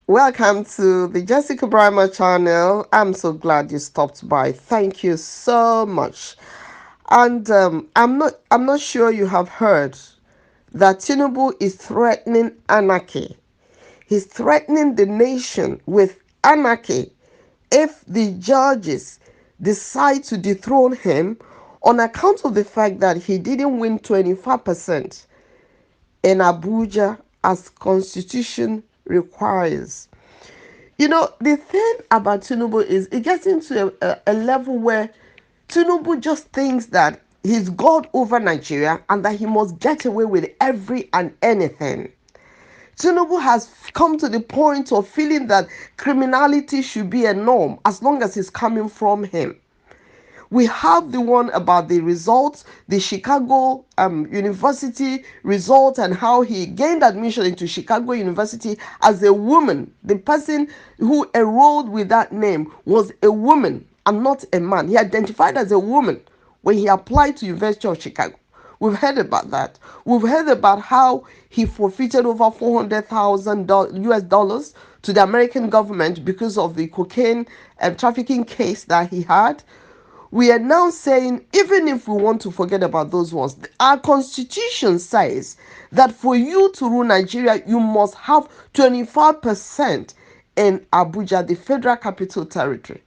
Welcome to the Jessica Brimer channel. I'm so glad you stopped by. Thank you so much. And I'm not sure you have heard that Tinubu is threatening anarchy. He's threatening the nation with anarchy if the judges decide to dethrone him on account of the fact that he didn't win 25% in Abuja as constitution requires. The thing about Tinubu is it gets into a level where Tinubu just thinks that he's God over Nigeria and that he must get away with every and anything. Tinubu has come to the point of feeling that criminality should be a norm as long as it's coming from him. We have the one about the results, the Chicago University results, and how he gained admission into Chicago University as a woman. The person who enrolled with that name was a woman and not a man. He identified as a woman when he applied to University of Chicago. We've heard about that. We've heard about how he forfeited over $400,000 US dollars to the American government because of the cocaine trafficking case that he had. We are now saying, even if we want to forget about those ones, our constitution says that for you to rule Nigeria, you must have 25% in Abuja, the Federal Capital Territory.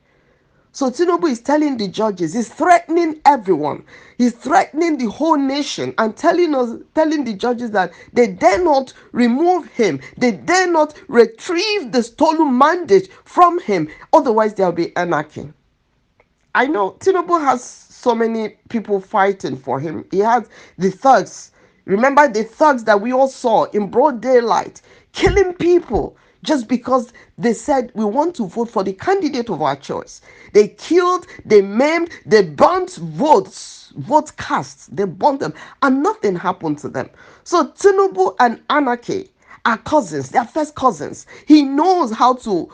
So Tinubu is telling the judges, he's threatening everyone. He's threatening the whole nation and telling the judges that they dare not remove him. They dare not retrieve the stolen mandate from him. Otherwise, there'll be anarchy. I know Tinubu has so many people fighting for him. He has the thugs. Remember the thugs that we all saw in broad daylight killing people just because they said we want to vote for the candidate of our choice. They killed, they maimed, they burnt vote cast. They burnt them and nothing happened to them. So Tinubu and Anarchy are cousins. They are first cousins. He knows how to,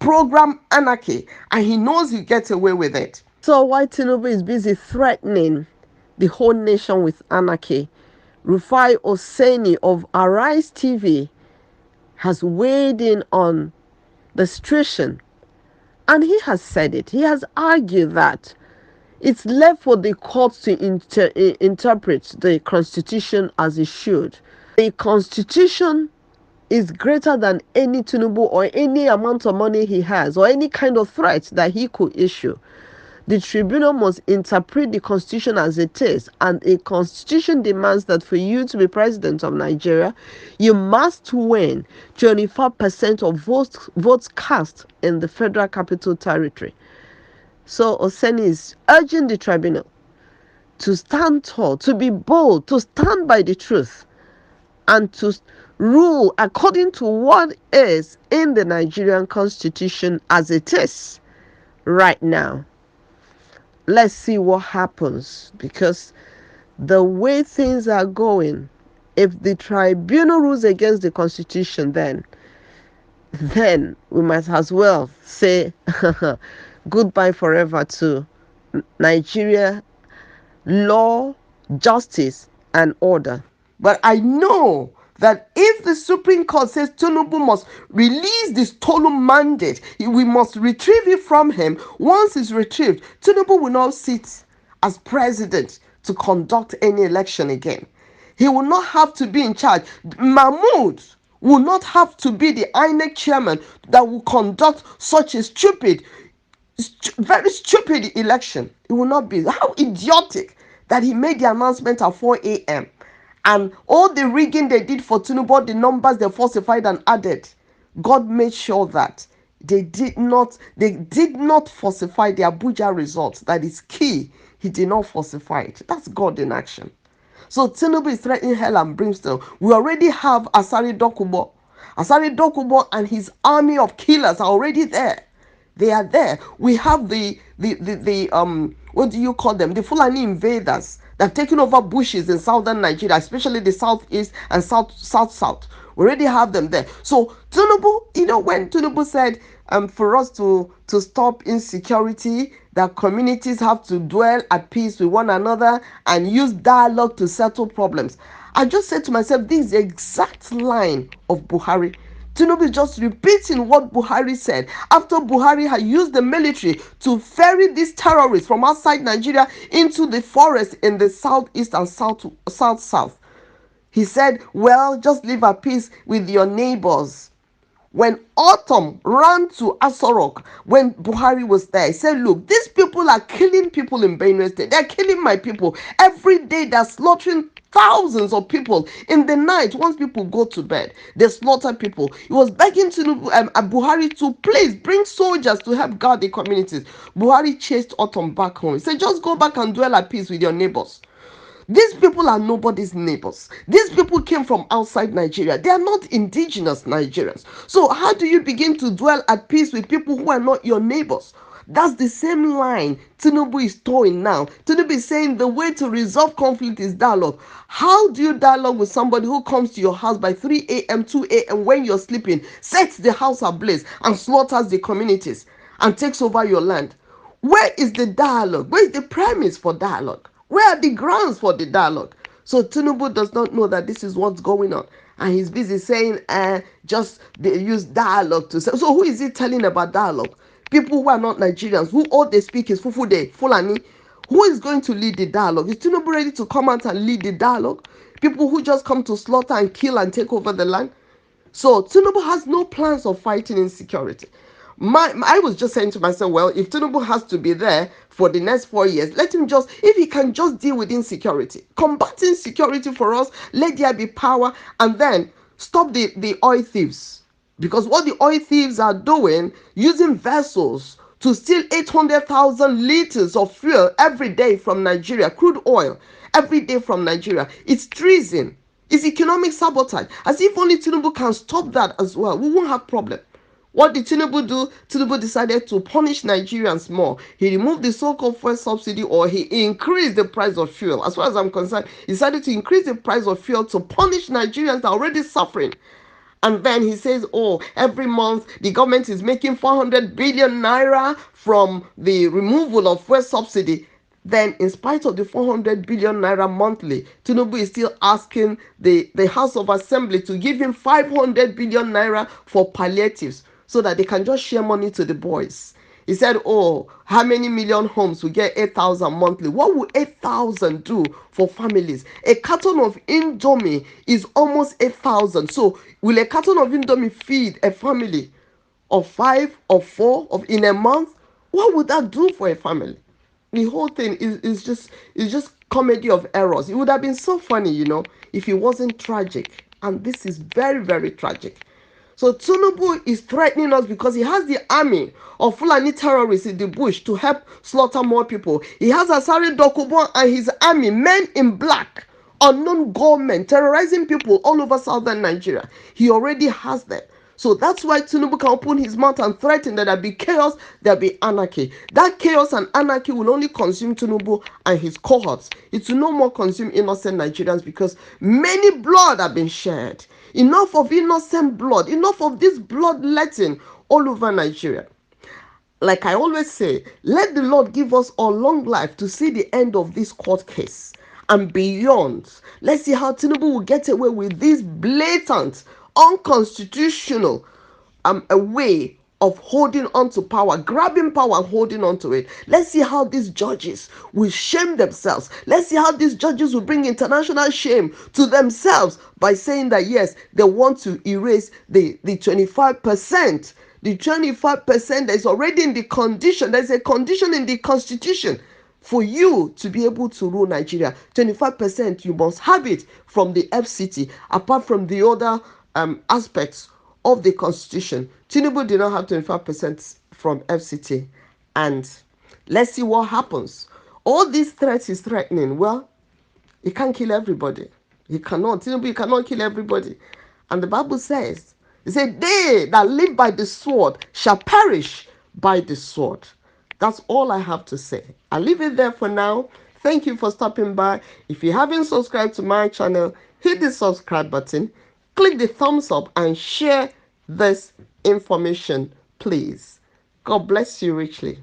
program anarchy, and he knows he gets away with it. So while Tinubu is busy threatening the whole nation with anarchy, Rufai Oseni of Arise TV has weighed in on the situation, and he has said it. He has argued that it's left for the courts to interpret the constitution as it should. The constitution is greater than any Tinubu or any amount of money he has or any kind of threat that he could issue. The tribunal must interpret the constitution as it is, and a constitution demands that for you to be president of Nigeria, you must win 25% of votes cast in the Federal Capital Territory. So Oseni is urging the tribunal to stand tall, to be bold, to stand by the truth, and to rule according to what is in the Nigerian constitution as it is right now. Let's see what happens, because the way things are going, if the tribunal rules against the constitution, then we might as well say goodbye forever to Nigeria law, justice, and order. But I know that if the Supreme Court says Tinubu must release the stolen mandate, we must retrieve it from him. Once it's retrieved, Tinubu will not sit as president to conduct any election again. He will not have to be in charge. Mahmoud will not have to be the INEC chairman that will conduct such a very stupid election. It will not be. How idiotic that he made the announcement at 4 a.m. and all the rigging they did for Tinubu, the numbers they falsified and added. God made sure that they did not falsify the Abuja results. That is key. He did not falsify it. That's God in action. So Tinubu is threatening hell and brimstone. We already have Asari Dokubo. Asari Dokubo and his army of killers are already there. They are there. We have the what do you call them? The Fulani invaders that have taken over bushes in southern Nigeria, especially the southeast and south. We already have them there. So Tinubu, when Tinubu said for us to stop insecurity, that communities have to dwell at peace with one another and use dialogue to settle problems. I just said to myself, this is the exact line of Buhari. Tinubu is just repeating what Buhari said after Buhari had used the military to ferry these terrorists from outside Nigeria into the forest in the southeast and south. He said, well, just live at peace with your neighbors. When Autumn ran to Asorok, when Buhari was there, he said, look, these people are killing people in Benue State. They're killing my people. Every day they're slaughtering thousands of people. In the night, once people go to bed, they slaughter people. He was begging Buhari to please bring soldiers to help guard the communities. Buhari chased Autumn back home. He said, just go back and dwell at peace with your neighbors. These people are nobody's neighbors. These people came from outside Nigeria. They are not indigenous Nigerians. So how do you begin to dwell at peace with people who are not your neighbors? That's the same line Tinubu is towing now. Tinubu is saying the way to resolve conflict is dialogue. How do you dialogue with somebody who comes to your house by 3 a.m., 2 a.m. when you're sleeping, sets the house ablaze and slaughters the communities and takes over your land? Where is the dialogue? Where is the premise for dialogue? Where are the grounds for the dialogue? So Tinubu does not know that this is what's going on. And he's busy saying, just they use dialogue to say. So who is he telling about dialogue? People who are not Nigerians, who all they speak is Fufude, Fulani. Who is going to lead the dialogue? Is Tinubu ready to come out and lead the dialogue? People who just come to slaughter and kill and take over the land? So Tinubu has no plans of fighting insecurity. I was just saying to myself, well, if Tinubu has to be there for the next 4 years, let him just, if he can just deal with insecurity, combat insecurity for us, let there be power, and then stop the oil thieves. Because what the oil thieves are doing, using vessels to steal 800,000 liters of fuel every day from Nigeria, crude oil, every day from Nigeria, it's treason. It's economic sabotage. As if only Tinubu can stop that as well, we won't have problem. What did Tinubu do? Tinubu decided to punish Nigerians more. He removed the so-called fuel subsidy, or he increased the price of fuel. As far as I'm concerned, he decided to increase the price of fuel to punish Nigerians that are already suffering. And then he says, oh, every month the government is making 400 billion naira from the removal of fuel subsidy. Then, in spite of the 400 billion naira monthly, Tinubu is still asking the House of Assembly to give him 500 billion naira for palliatives so that they can just share money to the boys. He said, oh, how many million homes will get 8,000 monthly? What will 8,000 do for families? A carton of Indomie is almost 8,000. So will a carton of Indomie feed a family of 5 or 4 in a month? What would that do for a family? The whole thing is just comedy of errors. It would have been so funny, if it wasn't tragic. And this is very, very tragic. So Tinubu is threatening us because he has the army of Fulani terrorists in the bush to help slaughter more people. He has Asari Dokubo and his army, men in black, unknown gunmen, terrorizing people all over southern Nigeria. He already has them. So that's why Tinubu can open his mouth and threaten that there'll be chaos, there'll be anarchy. That chaos and anarchy will only consume Tinubu and his cohorts. It will no more consume innocent Nigerians because many blood have been shed. Enough of innocent blood, enough of this bloodletting all over Nigeria. Like I always say, let the Lord give us a long life to see the end of this court case and beyond. Let's see how Tinubu will get away with this blatant, unconstitutional a way of holding on to power, grabbing power and holding on to it. Let's see how these judges will shame themselves. Let's see how these judges will bring international shame to themselves by saying that, yes, they want to erase the 25%. The 25% that is already in the condition. There's a condition in the constitution for you to be able to rule Nigeria. 25%, you must have it from the FCT, apart from the other aspects of the constitution. Tinubu did not have 25% from FCT. And let's see what happens. All these threats he's threatening, well, he can't kill everybody. He cannot. Tinubu, he cannot kill everybody. And the Bible says, it said, they that live by the sword shall perish by the sword. That's all I have to say. I'll leave it there for now. Thank you for stopping by. If you haven't subscribed to my channel, hit the subscribe button, click the thumbs up, and share this information, please. God bless you richly.